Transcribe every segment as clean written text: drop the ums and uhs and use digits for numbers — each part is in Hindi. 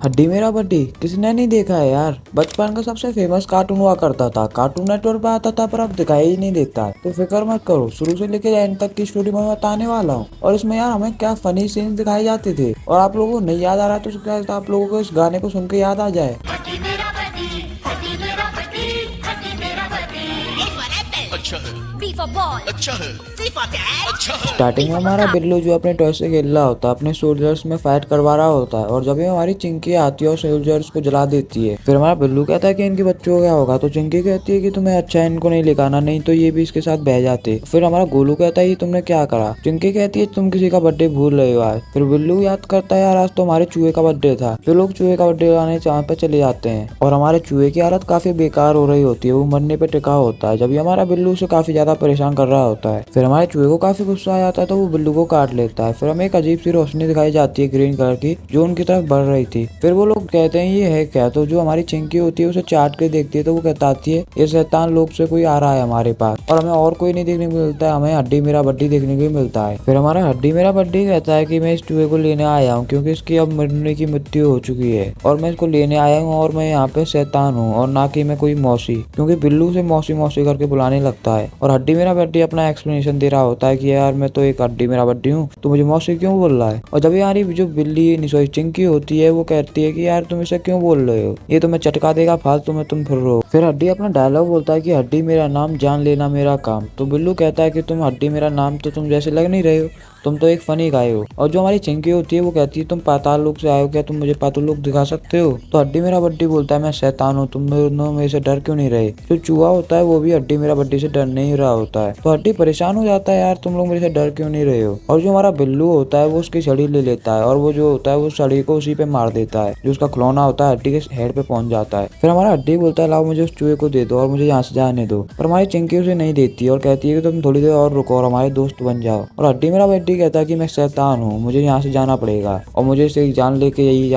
हड्डी मेरा बड्डी किसने नहीं देखा है यार। बचपन का सबसे फेमस कार्टून हुआ करता था, कार्टून नेटवर्क पे आता था, पर अब दिखाई ही नहीं देता है। तो फिक्र मत करो, शुरू से लेकर एंड तक की स्टोरी मैं बताने वाला हूँ। और इसमें यार हमें क्या फनी सीन दिखाए जाते थे, और आप लोगों को नहीं याद आ रहा तो क्या आप लोगों को इस गाने को सुन के याद आ जाए। हड्डी मेरा बड्डी, हड्डी मेरा बड्डी, हड्डी मेरा बड्डी। A for apple, अच्छा है, B for ball, अच्छा है, C for cat, अच्छा है। स्टार्टिंग में हमारा बिल्लू जो अपने टॉय से खेल रहा होता है, अपने सोल्जर्स में फाइट करवा रहा होता है, और जब ये हमारी चिंकी आती है और सोल्जर्स को जला देती है, फिर हमारा बिल्लू कहता है कि इनके बच्चों को क्या होगा। तो चिंकी कहती है कि तुम्हें अच्छा है, इनको नहीं लेकर नहीं तो ये भी इसके साथ बह जाते। फिर हमारा गोलू कहता है ये तुमने क्या करा। चिंकी कहती है तुम किसी का बर्थडे भूल रहे हो आज। फिर बिल्लू याद करता है यार आज तो हमारे चूहे का बर्थडे था। फिर लोग चूहे का बर्थडे लाने वहाँ पे चले जाते हैं, और हमारे चूहे की हालत काफी बेकार हो रही होती है, वो मरने पे टिका होता है। जब ये हमारा बिल्लू उसे काफी ज्यादा परेशान कर रहा होता है, फिर हमारे चूहे को काफी गुस्सा आ जाता है, तो वो बिल्लू को काट लेता है। फिर हमें एक अजीब सी रोशनी दिखाई जाती है ग्रीन कलर की, जो उनकी तरफ बढ़ रही थी। फिर वो लोग कहते हैं ये है क्या। तो जो हमारी चिंकी होती है उसे चाट के देखती है, तो वो कहती है ये शैतान लोग से कोई आ रहा है हमारे पास, और हमें और कोई नहीं देखने को मिलता है, हमें हड्डी मेरा बड्डी देखने को मिलता है। फिर हमारा हड्डी मेरा बड्डी कहता है कि मैं इस चूहे को लेने आया हूँ क्योंकि इसकी अब मरने की मृत्यु हो चुकी है, और मैं इसको लेने आया हूँ, और मैं यहाँ पे शैतान हूँ और ना कि मैं कोई मौसी, क्योंकि बिल्लू से मौसी मौसी करके बुलाने लगता है। और हड्डी मेरा बड्डी अपना एक्सप्लेनेशन दे रहा होता है कि यार मैं तो एक हड्डी मेरा बड्डी हूँ, तो मुझे मौसी क्यों बोल रहा है। और जब यार जो बिल्ली सॉरी चिंकी होती है वो कहती है कि यार तुम इसे क्यों बोल रहे हो, ये तुम्हें चटका देगा, फालतू में तुम फिर रहो। फिर हड्डी अपना डायलॉग बोलता है कि हड्डी मेरा नाम, जान लेना मेरा काम। तो बिल्लू कहता है कि तुम हड्डी मेरा नाम तो तुम जैसे लग नहीं रहे हो, तुम तो एक फनी गाय हो। और जो हमारी चिंकी होती है वो कहती है तुम पाताल लोक से आए हो क्या, तुम मुझे पाताल लोक दिखा सकते हो। तो हड्डी मेरा बड्डी बोलता है मैं शैतान हूँ, तुम दोनों मेरे से डर क्यों नहीं रहे। जो चूहा होता है वो भी हड्डी मेरा बड्डी से डर नहीं रहा होता है, तो हड्डी परेशान हो जाता है यार तुम लोग मेरे से डर क्यों नहीं रहे हो। और जो हमारा बिल्लू होता है वो उसकी छड़ी ले लेता है, और वो जो होता है वो छड़ी को उसी पे मार देता है, जो उसका खिलौना होता है हड्डी के हेड पे पहुंच जाता है। फिर हमारा हड्डी बोलता है लाओ मुझे उस चूहे को दे दो और मुझे यहाँ से जाने दो, पर हमारी चिंकी उसे नहीं देती और कहती है कि तुम थोड़ी देर और रुको और हमारे दोस्त बन जाओ। और हड्डी मेरा बड्डी कहता है कि मैं शैतान हूँ, मुझे यहाँ से जाना पड़ेगा और मुझे इसे जान लेके यही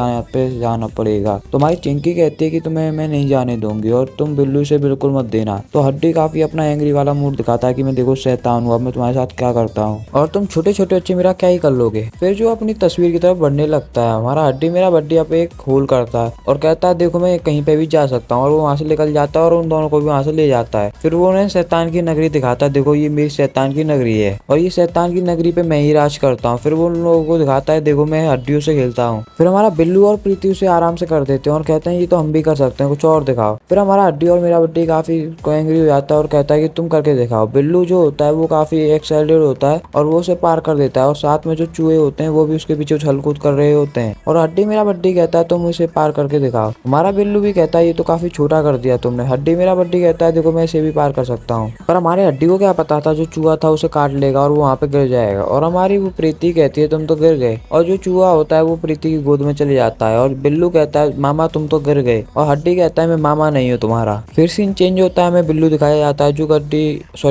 जाना पड़ेगा। तो हमारी चिंकी कहती है कि तुम्हें मैं नहीं जाने दूंगी और तुम बिल्लू से बिल्कुल मत देना। तो हड्डी काफी अपना एंग्री वाला मूड दिखाता है कि मैं देखो शैतान हूँ, अब मैं तुम्हारे साथ क्या करता हूँ और तुम छोटे छोटे बच्चे मेरा क्या ही कर लोगे। फिर जो अपनी तस्वीर की तरफ बढ़ने लगता है, हमारा हड्डी मेरा बड्डी अब एक होल करता है और कहता है देखो मैं कहीं पे भी जा सकता हूँ, और वो वहाँ से निकल जाता है और उन दोनों को भी वहाँ से ले जाता है। फिर वो उन्हें शैतान की नगरी दिखाता है, देखो ये मेरी शैतान की नगरी है और ये शैतान की नगरी पे मैं ही राज करता हूँ। फिर वो उन लोगों को दिखाता है देखो मैं हड्डियों से खेलता हूँ। फिर हमारा बिल्लू और प्रीति उसे आराम से कर देते हैं और कहते हैं ये तो हम भी कर सकते हैं, कुछ और दिखाओ। फिर हमारा हड्डी और मेरा बड्डी काफी एंग्री हो जाता है और कहता है कि तुम करके दिखाओ। बिल्लू जो होता है वो काफी एक्साइटेड होता है और वो उसे पार कर देता है, और साथ में जो चूहे होते हैं वो भी उसके पीछे उछल कूद कर रहे होते हैं। और हड्डी मेरा बड्डी कहता है तुम इसे पार करके दिखाओ। हमारा बिल्लू भी कहता है ये तो काफी छोटा कर दिया तुमने। हड्डी मेरा बड्डी कहता है देखो मैं इसे भी पार कर सकता हूँ, पर हमारे हड्डी को क्या पता था जो चूहा था उसे काट लेगा और वो वहाँ पे गिर जाएगा। और हमारी वो प्रीति कहती है तुम तो गिर गए, और जो चूहा होता है वो प्रीति की गोद में चले जाता है। और बिल्लू कहता है मामा तुम तो गिर गए, और हड्डी कहता है मैं मामा नहीं हूँ तुम्हारा। फिर सीन चेंज होता है, हमें बिल्लू दिखाया जाता है जो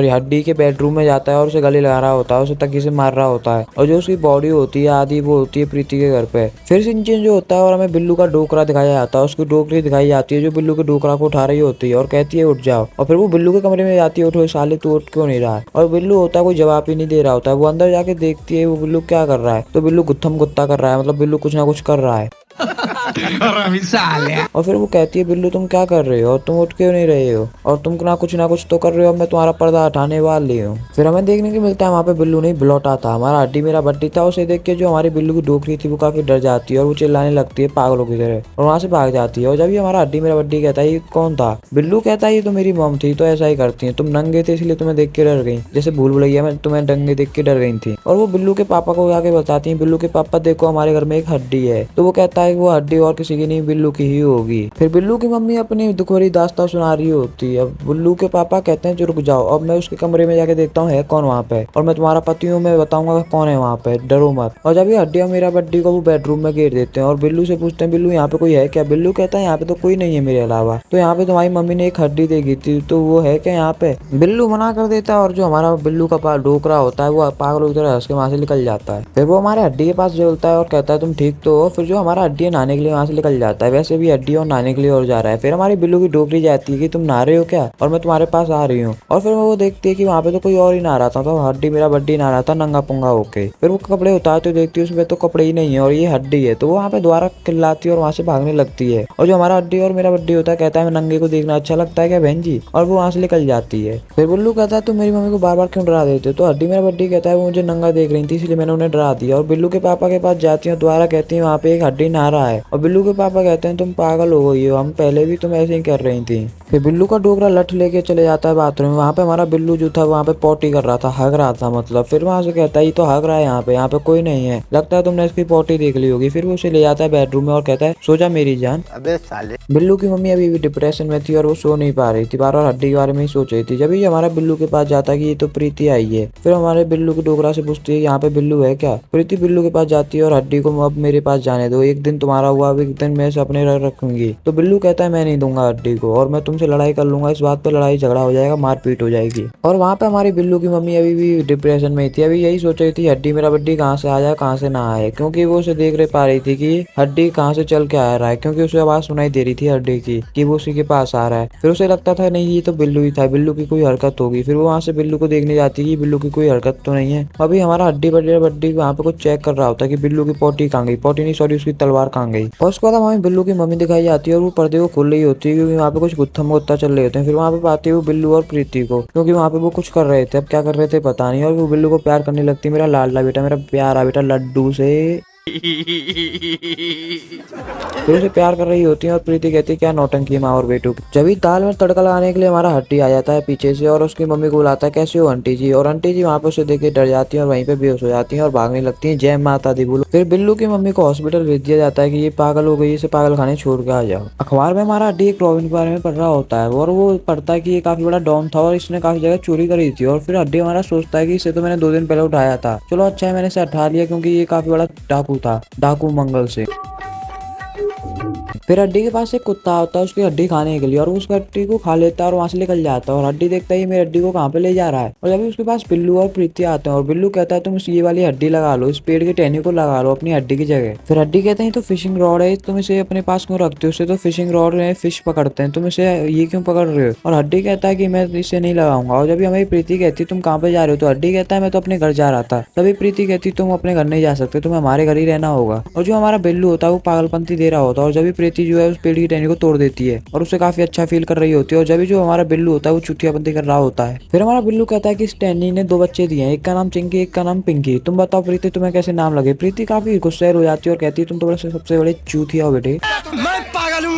हड्डी के बेडरूम में जाता है और उसे गले लगा रहा होता है, उसे तकिए से मार रहा होता है, और जो उसकी बॉडी होती है आधी वो होती है प्रीति के घर पे। फिर सीन चेंज होता है और हमें बिल्लू का डोकरा दिखाया जाता है, उसकी डोकरी दिखाई जाती है जो बिल्लू के डोकरा को उठा रही होती है और कहती है उठ जाओ। और फिर वो बिल्लू के कमरे में जाती है, उठो साले तू उठ क्यों नहीं रहा है। और बिल्लू होता है कोई जवाब ही नहीं दे रहा होता है। वो अंदर जाके देखती है वो बिल्लू क्या कर रहा है, तो बिल्लू गुत्थम गुत्ता कर रहा है, मतलब बिल्लू कुछ ना कुछ कर रहा है। और फिर वो कहती है बिल्लू तुम क्या कर रहे हो और तुम उठ क्यों नहीं रहे हो, और तुम ना कुछ तो कर रहे हो, मैं तुम्हारा पर्दा हटाने वाली हूँ। फिर हमें देखने को मिलता है वहाँ पे बिल्लू नहीं बिलौटा था, हमारा हड्डी मेरा बड्डी था। उसे देख के जो हमारी बिल्लू की डोकरी थी वो काफी डर जाती है और वो चिल्लाने लगती है पागलों की तरह और वहाँ से भाग जाती है। और जब ये हमारा हड्डी मेरा बड्डी कहता है ये कौन था, बिल्लू कहता है ये तो मेरी मॉम थी, तो ऐसा ही करती है, तुम नंगे थे इसलिए तुम्हें देख के डर गई, जैसे भूल भुलैया में तुम्हें नंगे देख के डर गई थी। और वो बिल्लू के पापा को आके बताती है बिल्लू के पापा देखो हमारे घर में एक हड्डी है। तो वो कहता है वो हड्डी और किसी की नहीं बिल्लू की ही होगी। फिर बिल्लू की मम्मी अपनी दुख भरी दास्तां सुना रही होती है। अब बिल्लू के पापा कहते हैं जो रुक जाओ, अब मैं उसके कमरे में जाके देखता हूँ है कौन वहाँ पे, और मैं तुम्हारा पति हूँ, मैं बताऊंगा कौन है वहाँ पे, डरो मत। और जब ये हड्डी और मेरा बड्डी को वो बेडरूम में घेर देते हैं और बिल्लू से पूछते हैं बिल्लू यहाँ पे कोई है क्या। बिल्लू कहता है यहाँ पे तो कोई नहीं है मेरे अलावा, तो यहाँ पे तुम्हारी मम्मी ने एक हड्डी देखी थी तो वो है क्या यहाँ पे। बिल्लू मना कर देता है और जो हमारा बिल्लू का डोकरा होता है वो पागलों की तरह हंस के वहाँ से निकल जाता है। फिर वो हमारे हड्डी के पास बोलता है और कहता है तुम ठीक तो हो। फिर जो हमारा हड्डी हड्डी नहाने के लिए वहाँ से निकल जाता है। वैसे भी हड्डी और नहाने के लिए और जा रहा है। फिर हमारी बिल्लू की डोकरी जाती है कि तुम नहा रहे हो क्या, और मैं तुम्हारे पास आ रही हूँ। और फिर वो देखती है कि वहाँ पे तो कोई और ही नहा रहा था, तो हड्डी मेरा बड्डी नहा रहा था नंगा पुंगा होके। फिर वो कपड़े उतारते देखती है उसमें तो कपड़े ही नहीं है और ये हड्डी है। तो वो वहाँ पे दोबारा चिल्लाती है और वहाँ से भागने लगती है। और जो हमारा हड्डी और मेरा बड्डी होता है कहता है मैं नंगे को देखना अच्छा लगता है क्या बहन जी, और वो वहाँ से निकल जाती है। फिर बिल्लू कहता है तुम मेरी मम्मी को बार बार क्यों डरा देते हो। तो हड्डी मेरा बड्डी कहता है वो मुझे नंगा देख रही थी इसलिए मैंने उन्हें डरा दिया। और बिल्लू के पापा के पास जाती है और दोबारा कहती है वहाँ पे एक हड्डी नहा रहा है। और बिल्लू के पापा कहते हैं तुम पागल हो गई हो, हम पहले भी तुम ऐसे ही कर रही थी। फिर बिल्लू का डोकरा लठ लेके चले जाता है बाथरूम में। वहाँ पे हमारा बिल्लू जो था वहाँ पे पॉटी कर रहा था, हग रहा था मतलब। फिर वहाँ से कहता है ये तो हग रहा है यहाँ पे कोई नहीं है, लगता है तुमने इसकी पॉटी देख ली होगी। फिर वो उसे ले जाता है बेडरूम में और कहता है सो जा मेरी जान। अबे साले। बिल्लू की मम्मी अभी भी डिप्रेशन में थी और वो सो नहीं पा रही थी, बार बार हड्डी के बारे में ही सोच रही थी। जब ये हमारा बिल्लू के पास जाता है कि ये तो प्रीति आई है। फिर हमारे बिल्लू की डोकरा से पूछती है यहाँ पे बिल्लू है क्या। प्रीति बिल्लू के पास जाती है और हड्डी को अब मेरे पास जाने दो, एक दिन तुम्हारा हुआ अब एक दिन मैं इसे अपने रखूंगी। तो बिल्लू कहता है मैं नहीं दूंगा हड्डी को और मैं तुमसे लड़ाई कर लूंगा, इस बात पे लड़ाई झगड़ा हो जाएगा, मारपीट हो जाएगी। और वहाँ पे हमारी बिल्लू की मम्मी अभी भी डिप्रेशन में थी, अभी यही सोच रही थी हड्डी मेरा बड्डी कहाँ से आ जाए कहाँ से ना आए, क्योंकि वो उसे देख पा रही थी कि हड्डी कहाँ से चल के आ रहा है, क्योंकि उसे आवाज सुनाई दे रही थी हड्डी की कि वो उसी के पास आ रहा है। फिर उसे लगता था नहीं ये तो बिल्लू ही था, बिल्लू की कोई हरकत होगी। फिर वो वहाँ से बिल्लू को देखने जाती है कि बिल्लू की कोई हरकत तो नहीं है। अभी हमारा हड्डी बड्डी वहाँ पे कुछ चेक कर रहा होता है कि बिल्लू की पॉटी कहाँ गई, पॉटी नहीं सॉरी उसकी तलवार कहाँ गई। और उसके बाद हमें बिल्लू की मम्मी दिखाई जाती है और वो पर्दे को खोल रही होती है क्योंकि वहाँ पे कुछ गुत्थम गुत्ता चल रहे होते हैं। फिर वहाँ पे पाती है वो बिल्लू और प्रीति को, क्योंकि वहाँ पे वो कुछ कर रहे थे, अब क्या कर रहे थे पता नहीं। और वो बिल्लू को प्यार करने लगती है, मेरा लाडला बेटा, मेरा प्यारा बेटा लड्डू से। फिर उसे प्यार कर रही होती है और प्रीति कहती है क्या नौटंकी है माँ और बेटू की। जब दाल में तड़का लगाने के लिए हमारा हड्डी आ जाता है पीछे से और उसकी मम्मी को बुलाता है कैसे हो आंटी जी। और आंटी जी वहाँ पे उसे देख के डर जाती है और वहीं पे बेहोश हो जाती है और भागने लगती है जय माता दी बोलो। फिर बिल्लू की मम्मी को हॉस्पिटल भेज दिया जाता है कि ये पागल हो गई, इसे पागल खाने छोड़ के आ जाओ। अखबार में हमारा हड्डी एक रॉबिन के बारे में पढ़ रहा होता है और वो पढ़ता है कि ये काफी बड़ा डॉन था और इसने काफी जगह चोरी करी थी। और फिर हड्डी हमारा सोचता है कि इसे तो मैंने 2 दिन पहले उठाया था, चलो अच्छा है मैंने इसे उठा लिया क्योंकि ये काफी बड़ा डाकू था, डाकू मंगल से। फिर हड्डी के पास एक कुत्ता होता है उसकी हड्डी खाने के लिए और उस हड्डी को खा लेता है और वहां से निकल जाता है। और हड्डी देखता है ये मेरी हड्डी को कहाँ पे ले जा रहा है। और जब उसके पास बिल्लू और प्रीति आते हैं और बिल्लू कहता है तुम ये वाली हड्डी लगा लो, इस पेड़ की टहनी को लगा लो अपनी हड्डी की जगह। फिर हड्डी कहते हैं तो फिशिंग रॉड है, तुम इसे अपने पास क्यों रखते हो, उससे तो फिशिंग रॉड है, फिश पकड़ते हैं, तुम इसे ये क्यों पकड़ रहे हो। और हड्डी कहता है कि मैं इसे नहीं लगाऊंगा। और जब हमारी प्रीति कहती तुम कहाँ पे जा रहे हो, तो हड्डी कहता है मैं तो अपने घर जा रहा था। तभी प्रीति कहती तुम अपने घर नहीं जा सकते, तुम्हें हमारे घर ही रहना होगा। और जो हमारा बिल्लू होता है वो पागलपंती दे रहा होता है और जब प्रीति जो है उस पेड़ की टहनी को तोड़ देती है और उसे काफी अच्छा फील कर रही होती है। और जब जो हमारा बिल्लू होता है वो चुटियाबंदी कर रहा होता है। फिर हमारा बिल्लू कहता है कि इस टहनी ने 2 बच्चे दिए हैं, एक का नाम चिंकी एक का नाम पिंकी, तुम बताओ प्रीति तुम्हें कैसे नाम लगे। प्रीति काफी गुस्सैल हो जाती है और कहती है तुम तो सबसे बड़े चूतिया हो बेटे। मैं पागल हूँ।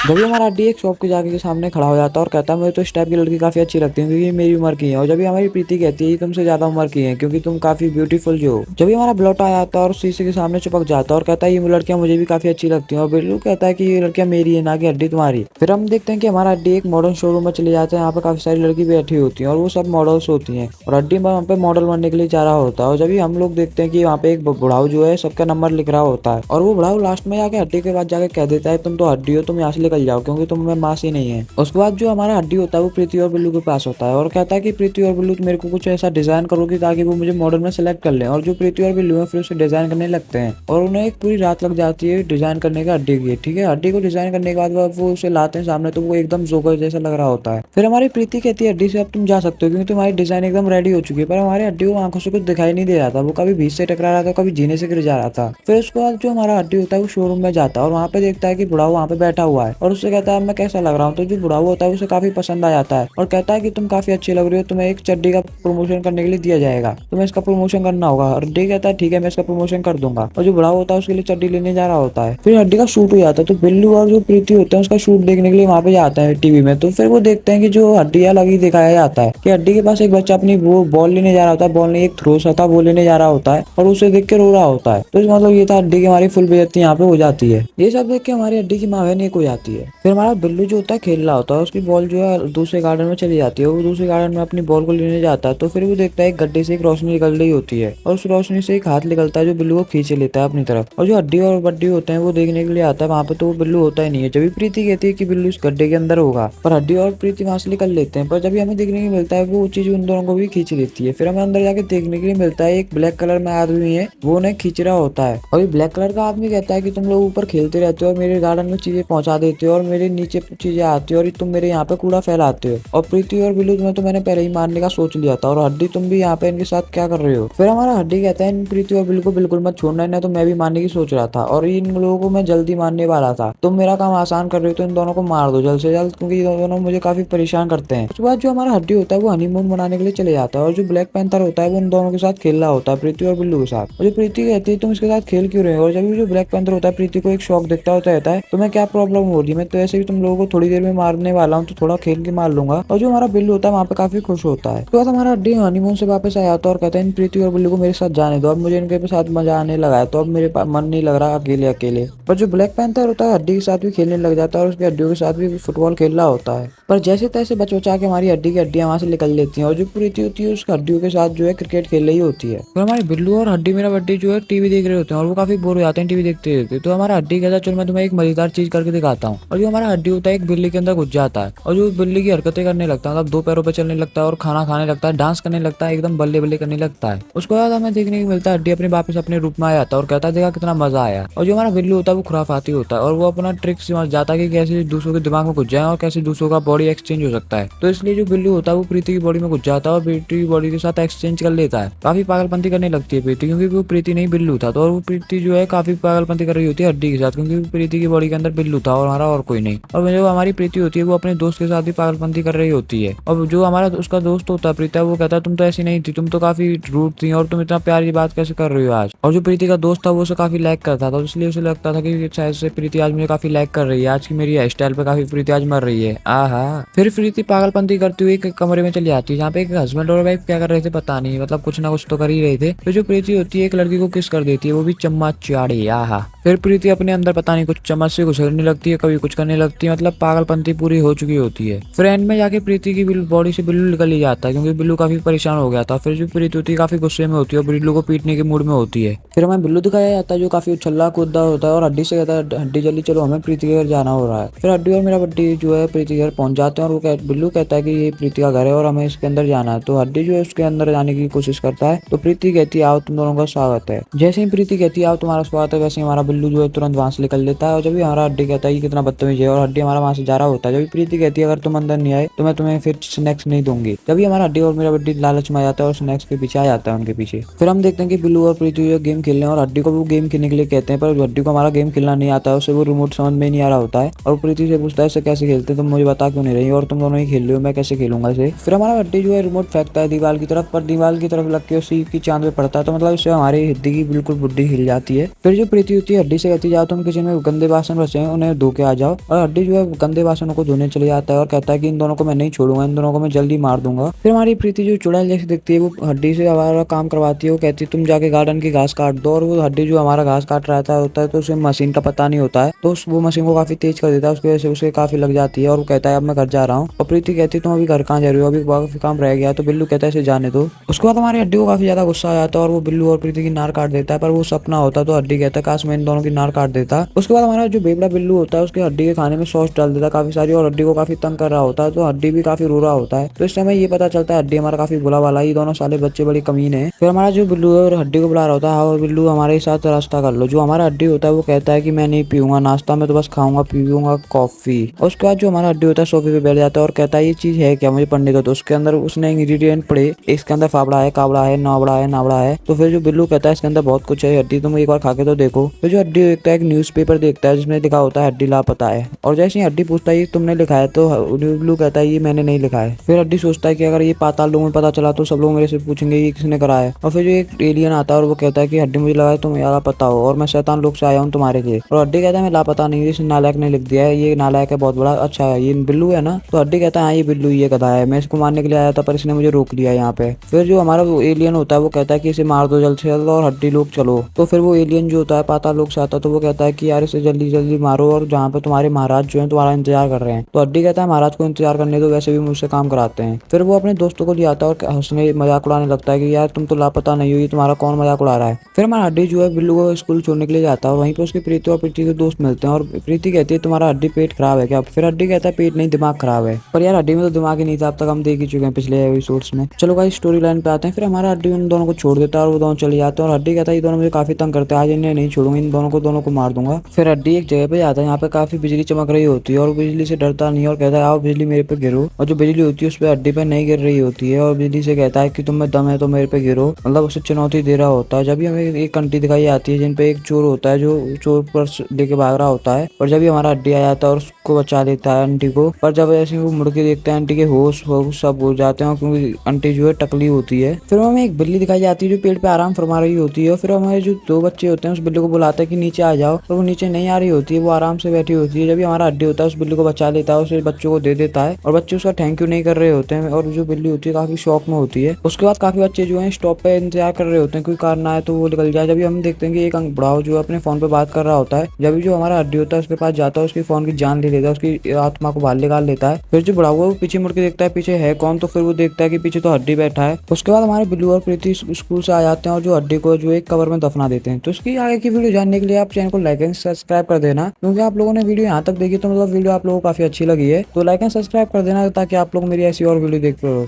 जब हमारा हड्डी एक शॉप के जाके के सामने खड़ा हो जाता है और कहता है मुझे तो इस टाइप की लड़की काफी अच्छी लगती है क्योंकि मेरी उम्र की है। और जब हमारी प्रीति कहती है तुमसे ज्यादा उम्र की है क्योंकि तुम काफी ब्यूटीफुल जो हो। जब हमारा ब्लॉट आ जाता है और शीशे के सामने चिपक जाता है और कहता है ये लड़कियां मुझे भी काफी अच्छी लगती है। और बिल्लू कहता है कि ये लड़कियां मेरी है ना कि हड्डी तुम्हारी। फिर हम देखते हैं कि हमारा हड्डी एक मॉडर्न शोरूम में चले जाते हैं, यहाँ पे काफी सारी लड़की बैठी होती है और वो सब मॉडल्स होती है और हड्डी वहाँ पे मॉडल बनने के लिए जा रहा होता है। और जब हम लोग देखते हैं कि वहाँ पे एक बुढ़ाऊ जो है सबका नंबर लिख रहा होता है और वो बुढ़ाऊ लास्ट में जाके हड्डी के बाद जाके कह देता है तुम तो हड्डी हो, तुम यहाँ से निकल जाओ क्योंकि तुम में मांस ही नहीं है। उसके बाद जो हमारा हड्डी होता है वो प्रीति और बिल्लू के पास होता है और कहता है कि प्रीति और बिल्लू मेरे को कुछ ऐसा डिजाइन करोगी ताकि वो मुझे मॉडल में सेलेक्ट कर ले। और जो प्रीति और बिल्लू है फिर उसे डिजाइन करने लगते हैं और उन्हें एक पूरी रात लग जाती है डिजाइन करने का हड्डी की। ठीक है, हड्डी को डिजाइन करने के बाद वो उसे लाते हैं सामने तो वो एकदम जोकर जैसा लग रहा होता है। फिर हमारी प्रीति कहती है हड्डी से अब तुम जा सकते हो क्योंकि तुम्हारी डिजाइन एकदम रेडी हो चुकी है। पर हमारे हड्डी को आंखों से कुछ दिखाई नहीं दे रहा था, वो कभी बीच से टकरा रहा था कभी जीने से गिर जा रहा था। फिर उसके बाद जो हमारा हड्डी होता है वो शोरूम में जाता है और वहाँ पे देखता है कि बुढ़ाऊ वहाँ पे बैठा हुआ है और उससे कहता है मैं कैसा लग रहा हूँ। तो जो बुढ़ाऊ होता है उसे काफी पसंद आ जाता है और कहता है कि तुम काफी अच्छी लग रही हो, तुम्हें एक चड्डी का प्रमोशन करने के लिए दिया जाएगा, तुम्हें इसका प्रमोशन करना होगा। और हड्डी कहता है ठीक है मैं इसका प्रमोशन कर दूंगा। और जो बुढ़ाऊ होता है उसके लिए चड्डी लेने जा रहा होता है। फिर हड्डी का शूट हो जाता है तो बिल्लू और जो प्रीति होते हैं उसका शूट देखने के लिए वहाँ पे जाता है टीवी में। तो फिर वो देखते हैं कि जो हड्डियां लगी दिखाया जाता है कि हड्डी के पास एक बच्चा अपनी वो बॉल लेने जा रहा होता है, बॉल नहीं एक थ्रो सा था वो लेने जा रहा होता है और उसे देख के रो रहा होता है। तो मतलब ये था हड्डी की हमारी फुल बेइज्जती यहाँ पे हो जाती है। ये सब देख के हमारी हड्डी की माँ बहन एक हो जाती है। जाती है। फिर हमारा बिल्लू जो होता है खेल रहा होता है, उसकी बॉल जो है दूसरे गार्डन में चली जाती है। वो दूसरे गार्डन में अपनी बॉल को लेने जाता है तो फिर वो देखता है एक गड्ढे से एक रोशनी निकल रही होती है और उस रोशनी से एक हाथ निकलता है जो बिल्लू को खींच लेता है अपनी तरफ। और जो हड्डी और बड्डी होते हैं वो देखने के लिए आता है वहाँ पे, तो वो बिल्लू होता ही नहीं है। जब भी प्रीति कहती है कि बिल्लू इस गड्ढे के अंदर होगा, पर हड्डी और प्रीति वहां से निकल लेते हैं। पर जब भी हमें देखने को मिलता है वो चीज उन दोनों को भी खींच लेती है। फिर हमें अंदर जाके देखने के लिए मिलता है एक ब्लैक कलर में आदमी है, वो उन्हें खींच रहा होता है। और ये ब्लैक कलर का आदमी कहता है कि तुम लोग ऊपर खेलते रहते हो और मेरे गार्डन में चीजें पहुंचा देते हो और मेरे नीचे चीजें आती हो और तुम मेरे यहाँ पे कूड़ा फैलाते हो। और प्रीति और बिल्लू तुम्हें तो मैंने पहले ही मारने का सोच लिया था, और हड्डी तुम भी यहाँ पे इनके साथ क्या कर रहे हो। फिर हमारा हड्डी कहता है इन प्रीति और बिल्लू को बिल्कुल मत छोड़ना, इन्हें तो मैं भी मारने की सोच रहा था और इन लोगों को मैं जल्दी मारने वाला था। तुम मेरा काम आसान कर रहे हो तो इन दोनों को मार दो जल्द से जल्द, क्योंकि ये दोनों मुझे काफी परेशान करते हैं। उसके बाद जो हमारा हड्डी होता है वो हनीमून मनाने के लिए चले जाता है और जो ब्लैक पैंथर होता है वो उन दोनों के साथ खेल रहा होता है, प्रीति और बिल्लू के साथ। और जो प्रीति कहती है तुम इसके साथ खेल क्यों रहे हो, और जब भी जो ब्लैक पैंथर होता है प्रीति को एक शौक दिखता होता है तुम्हें क्या प्रॉब्लम हो रही है, मैं तो ऐसे भी तुम लोगों को थोड़ी देर में मारने वाला हूँ, तो थोड़ा खेल के मार लूंगा। और जो हमारा बिल्लू होता है वहाँ पे काफी खुश होता है। उसके बाद हमारा हड्डी हनीमून से वापस आया था और कहता है इन प्रीति और बिल्लू को मेरे साथ जाने दो, अब मुझे इनके साथ मजा आने लगा है, तो अब मेरे मन नहीं लग रहा अकेले अकेले। पर जो ब्लैक पैंथर होता है हड्डी के साथ भी खेलने लग जाता है और उसकी हड्डियों के साथ भी फुटबॉल खेल रहा होता है। पर जैसे तैसे बच बचा के हमारी हड्डी की हड्डियां वहां से निकल लेती हैं और जो प्रीति होती है उसकी हड्डियों के साथ जो है क्रिकेट खेल रही होती है। फिर हमारे बिल्लू और हड्डी मेरा बड्डी जो है टीवी देख रहे होते हैं और वो काफी बोर हो जाते हैं टीवी देखते देखते। तो हमारा हड्डी कहता है चलो मैं तुम्हें एक मजेदार चीज करके दिखाता हूँ। और जो हमारा हड्डी होता है एक बिल्ली के अंदर घुस जाता है और जो बिल्ली की हरकतें करने लगता है, मतलब दो पैरों पर चलने लगता है और खाना खाने लगता है, डांस करने लगता है, एकदम बल्ले बल्ले करने लगता है। उसके बाद हमें देखने को मिलता है हड्डी अपने वापस अपने रूप में आ जाता है और कहता है देखा कितना मजा आया। और जो हमारा बिल्लू होता है वो खुराफाती होता है और वो अपना ट्रिक समझ जाता है कि कैसे दूसरों के दिमाग में घुस जाए और कैसे दूसरों का बॉडी एक्सचेंज हो सकता है। तो इसलिए जो बिल्लू होता है वो प्रीति की बॉडी में घुस जाता है और प्रीति की बॉडी के साथ एक्सचेंज कर लेता है। काफी पागलपंती करने लगती है प्रीति, क्योंकि वो प्रीति नहीं बिल्लू था। तो और वो प्रीति जो है काफी पागलपंती कर रही होती है हड्डी के साथ, क्योंकि प्रीति की बॉडी के अंदर बिल्लू था और हमारा और कोई नहीं। और जो हमारी प्रीति होती है वो अपने दोस्त के साथ भी पागलपंती कर रही होती है। और जो हमारा उसका दोस्त होता है प्रीता, वो कहता है तुम तो ऐसी नहीं थी, तुम तो काफी रूड थी और तुम इतना प्यार की बात कैसे कर रही हो आज। और जो प्रीति का दोस्त था वो उसे काफी लाइक करता था, इसलिए उसे लगता था कि शायद से प्रीति आज मुझे काफी लाइक कर रही है, आज की मेरी हेयर स्टाइल पे काफी प्रीति आज मर रही है। आहा। फिर प्रीति पागलपंती करती हुई एक कमरे में चली जाती है जहाँ पे एक हस्बैंड और वाइफ क्या कर रहे थे पता नहीं, मतलब कुछ ना कुछ तो कर ही रहे थे। फिर जो प्रीति होती है एक लड़की को किस कर देती है, वो भी चम्मच चाड़ी। आहा। फिर प्रीति अपने अंदर पता नहीं कुछ चम्मच से घुसरने लगती है, कभी कुछ करने लगती है, मतलब पागलपंती पूरी हो चुकी होती है। फिर एंड में जाके प्रीति की बॉडी से बिल्लू निकल ही जाता है, क्योंकि बिल्लू काफी परेशान हो गया था। फिर जो प्रीति होती है काफी गुस्से में होती है और बिल्लू को पीटने के मूड में होती है। फिर हमें बिल्लू दिखाया जाता है जो काफी उछल्ला कूदा होता है और हड्डी से कहता है हड्डी जल्दी चलो हमें प्रीति के घर जाना हो रहा है। फिर हड्डी और मेरा बड्डी जो है प्रीति के घर पहुंच जाते हैं और वो बिल्लू कहता है कि ये प्रीति का घर है और हमें इसके अंदर जाना है। तो हड्डी जो है उसके अंदर जाने की कोशिश करता है, तो प्रीति कहती है आओ तुम दोनों का स्वागत है। जैसे ही प्रीति कहती है आओ तुम्हारा स्वागत है, वैसे हमारा बिल्लू जो है तुरंत वहां से निकल लेता है। और जब भी हमारा हड्डी कहता है कि कितना बदतमीज है और हड्डी हमारा वहां से जा रहा होता है। जब भी प्रीति कहती है अगर तुम अंदर नहीं आए तो मैं तुम्हें फिर स्नैक्स नहीं दूंगी। तभी हमारा हड्डी और मेरा बड्डी लालच में आ जाता है और स्नैक्स के पीछे आ जाता है उनके पीछे। फिर हम देखते हैं कि बिल्लू और प्रीति जो गेम खेल रहे हैं और हड्डी को वो गेम खेलने के लिए कहते हैं, पर हड्डी को हमारा गेम खेलना नहीं आता है, उसे वो रिमोट समझ में नहीं आ रहा होता है। और प्रीति से पूछता है इसे कैसे खेलते तुम मुझे बता क्यों नहीं रही, और तुम दोनों ही खेल रहे हो मैं कैसे खेलूंगा इसे। फिर हमारा हड्डी जो है रिमोट फेंकता है दीवार की तरफ, पर दीवार की तरफ लग के उसी की चांद पे पड़ता है, तो मतलब इससे हमारी हड्डी की बिल्कुल बुड्डी हिल जाती है। फिर जो प्रीति होती है हड्डी से कहती जाओ तुम किचन में गंदे बासन बचे हैं उन्हें धो के आ जाओ। और हड्डी जो है गंदे बासनों को धोने चले जाता है और कहता है कि इन दोनों को मैं नहीं छोड़ूंगा, इन दोनों को मैं जल्दी मार दूंगा। फिर हमारी प्रीति जो चुड़ैल जैसी दिखती है वो हड्डी से हमारा काम करवाती है, वो कहती है तुम जाके गार्डन की घास काट दो। और वो हड्डी जो हमारा घास काट रहा होता है तो उसे मशीन का पता नहीं होता है, तो वो मशीन को काफी तेज कर देता है, उसकी वजह से उसे काफी लग जाती है और वो कहता है अब मैं घर जा रहा हूँ। और प्रीति कहती है तुम अभी घर कहाँ जा रही हो, अभी काफी काम रह गया। तो बिल्लू कहता है इसे जाने दो। उसके बाद हमारी हड्डी को काफी ज्यादा गुस्सा आ जाता है और वो बिल्लू और प्रीति की नार काट देता है, पर वो सपना होता है। तो हड्डी कहता है काश मैं इन दोनों की नार काट देता। उसके बाद हमारा जो बेबड़ा बिल्लू होता है उसकी हड्डी के खाने में सॉस डाल देता है काफी सारी और हड्डी को काफी तंग कर रहा होता है, तो हड्डी भी काफी रो रहा होता है। तो इस समय ये पता चलता है हड्डी हमारा काफी बुला वाला है, ये दोनों साले बच्चे बड़ी कमीन है। फिर हमारा जो बिल्लू है और हड्डी को बुला रहा होता है और बिल्लू हमारे साथ रास्ता कर लो। जो हमारा हड्डी होता है वो कहता है कि मैं नहीं पीऊंगा नाश्ता, मैं तो बस खाऊंगा पीऊंगा कॉफी। और उसके बाद जो हमारा हड्डी होता है सोफे पे बैठ जाता है और कहता है ये चीज है क्या मुझे पढ़ने दो। तो उसके अंदर उसने इंग्रेडिएंट पढ़े, इसके अंदर फावड़ा है, कावड़ा है, नावड़ा है, नावड़ा है। तो फिर जो बिल्लू कहता है इसके अंदर बहुत कुछ है हड्डी तुम एक बार खा के तो देखो। फिर जो हड्डी देखता है एक न्यूज़पेपर देखता है जिसमें लिखा होता है हड्डी लापता है। और जैसे ही हड्डी पूछता है ये तुमने लिखा है, तो बिल्लू कहता है ये मैंने नहीं लिखा है। फिर हड्डी सोचता है कि अगर ये पाताल लोगों में पता चला तो सब लोग मेरे से पूछेंगे ये किसने करा है। और फिर जो एक एलियन आता है और वो कहता है कि हड्डी मुझे लगा है तुम लापता हो और मैं शैतान लोग से आया हूँ तुम्हारे लिए। और हड्डी कहता है मैं लापता नहीं, इस नालायक ने लिख दिया है, ये नालायक है बहुत बड़ा। अच्छा ये बिल्लू है है ना। तो हड्डी कहता है हाँ ये बिल्लू ये गधा है, मैं इसको मारने के लिए आया था पर इसने मुझे रोक लिया यहाँ पे। फिर जो हमारा एलियन होता है वो कहता है कि इसे मार दो जल्द से जल्द और हड्डी लोग चलो। तो फिर वो एलियन जो होता है पाताल लोक से आता है तो वो कहता है कि यार इसे जल्दी जल्दी मारो और जहाँ पे तुम्हारे महाराज जो है तुम्हारा इंतजार कर रहे हैं। तो हड्डी कहता है महाराज को इंतजार करने दो, वैसे भी मुझसे काम कराते हैं। फिर वो अपने दोस्तों को ले आता है और हंसने मजाक उड़ाने लगता है कि यार तुम तो लापता नहीं हो, ये तुम्हारा कौन मजाक उड़ा रहा है। फिर हमारा हड्डी जो है बिल्लू को स्कूल छोड़ने के लिए जाता है और वहीं पे उसकी प्रीति और प्रीति के दोस्त मिलते हैं और प्रीति कहती है तुम्हारा हड्डी पेट खराब है क्या। फिर हड्डी कहता है पेट नहीं दिमाग खराब है। पर यार हड्डी में तो दिमाग ही नहीं था, अब तक हम देख ही चुके हैं पिछले एपिसोड्स में। चलो गाइस स्टोरी लाइन पे आते हैं। फिर हमारा हड्डी उन दोनों को छोड़ देता है और वो दोनों चले जाते हैं और हड्डी कहता है ये दोनों मुझे काफी तंग करते हैं, आज इन्हें नहीं छोड़ूंगा, इन दोनों को मार दूंगा। फिर हड्डी एक जगह पे जाता है यहाँ पे काफी बिजली चमक रही होती है और बिजली से डरता नहीं और कहता है आओ बिजली मेरे पे गिरो। और जो बिजली होती है उस पर हड्डी पे नहीं गिर रही होती है और बिजली से कहता है कि तुम में दम है तो मेरे पे गिरो, मतलब उसे चुनौती दे रहा होता है। जब भी हमें एक आंटी दिखाई आती है जिन पे एक चोर होता है जो चोर पर्स लेके भाग रहा होता है, और जब भी हमारा हड्डी आ जाता है और उसको बचा लेता है आंटी को। पर जब ऐसे वो मुड़ के देखते हैं आंटी के होश सब हो जाते हैं क्योंकि आंटी जो है टकली होती है। फिर हमें एक बिल्ली दिखाई जाती है जो पेड़ पे आराम फरमा रही होती है। फिर हमारे जो दो बच्चे होते हैं उस बिल्ली को बुलाते हैं कि नीचे आ जाओ, पर वो नीचे नहीं आ रही होती है, वो आराम से बैठी होती है। जब भी हमारा हड्डी होता है उस बिल्ली को बचा लेता है, उसे बच्चों को दे देता है और बच्चे उसका थैंक यू नहीं कर रहे होते हैं और जो बिल्ली होती है काफी शौक में होती है। उसके बाद काफी बच्चे जो है स्टॉप पे इंतजार कर रहे होते हैं कोई कार ना आए तो वो निकल जाए। जब हम देखते हैं कि एक बुढ़ाओ जो अपने फोन पे बात कर रहा होता है, जब भी जो हमारा हड्डी होता है उसके पास जाता है, उसकी फोन की जान ले लेता है, उसकी आत्मा को बाहर निकाल लेता है। फिर जो बुढ़ाओ है वो पीछे मुड़ के देखता है पीछे है कौन, तो फिर वो देखता है कि पीछे तो हड्डी बैठा है। उसके बाद हमारे बिल्लू और प्रीति स्कूल से आ जाते हैं और जो हड्डी को जो एक कवर में दफना देते हैं। तो इसकी आगे की वीडियो जानने के लिए आप चैनल को लाइक एंड सब्सक्राइब कर देना, क्योंकि आप लोगों ने वीडियो यहाँ तक देखी तो मतलब वीडियो आप लोगों को काफी अच्छी लगी है, तो लाइक एंड सब्सक्राइब कर देना ताकि आप लोग मेरी ऐसी और वीडियो देख पाओ।